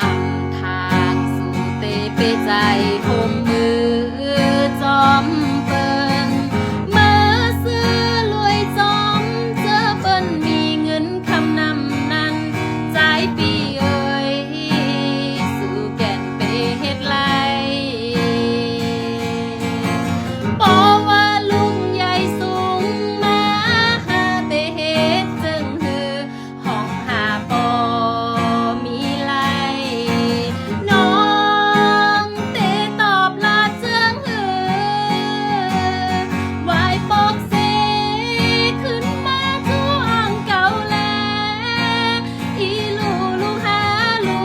อำทางสู่เตเปใจหมมือจอมเปิงเมื่อซื้อรวยจอมเจอเปิ้นมีเงินคำนำนั้นใจปีเอ่ยสู่แก่นเปเฮ็ดไรปอว่าลุงใหญ่สูงมาหาเตเฮ็ดจึงฮือห้องหาปอมีไรน้องเตตอบลาเจืองฮือวายปอกเซขึ้นมาทั่วอ่างเก่าแลอีลูกหาลู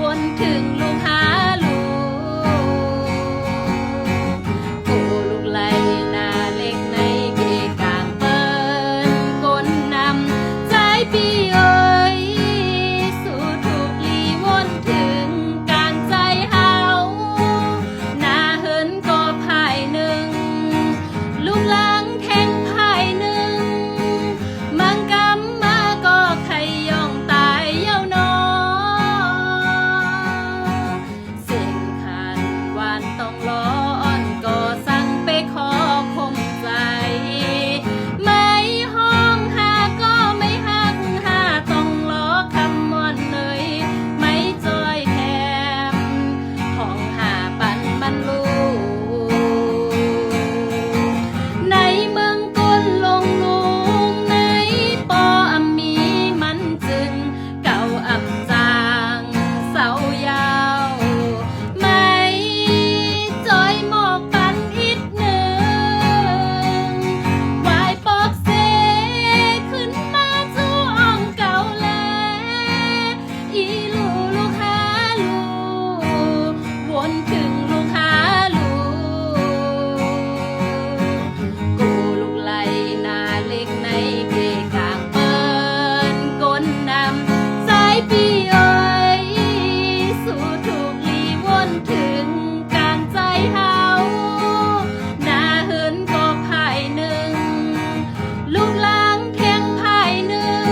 วนถึงลูกหาลูกูลูกไหลหน้าเล็กในเกกางเปิ้นก้นนำใจปีเอ่ยสู่ถูกลีวนถึงกลางใจเฮาหน้าเหินก็ภายหนึ่งลูกหลังแทงภายหนึ่งมังกำมาก็ใครย่องตายเย้านอเสียงขันหวานต้องร้อนก็สั่งไปขอคมใจไม่ห้องหาก็ไม่หักหาต้องล้อคำมอนเลยไม่จอยแถมห้องหาปันมันลูในเมืองก้นลงลุมในปออำมีมันจึงเก่าอำจางเสายาวไม่จอยหมอกปันอีกหนึ่งวายปอกเซขึ้นมาจู้อ่องเก่าแลอีลูกหาลูวนถึงลูกหาลูกูลูกไหลหน้าเล็กในเกกางเปิ้นก้นนำใจปีเอ่ยสู่ถูกลีวนถึงกลางใจเฮาหน้าเหินก็ภายหนึ่งลูกหลังแทงภายหนึ่ง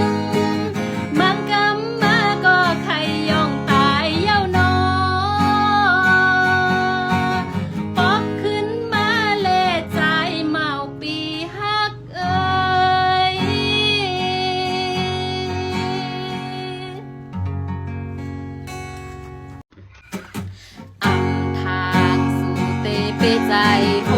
มังกำมาก็ใครย่องตายเย้านอปอกขึ้นมาเล่ใจเมาปีฮักเอ่ยอำทางสู่เตเปใจห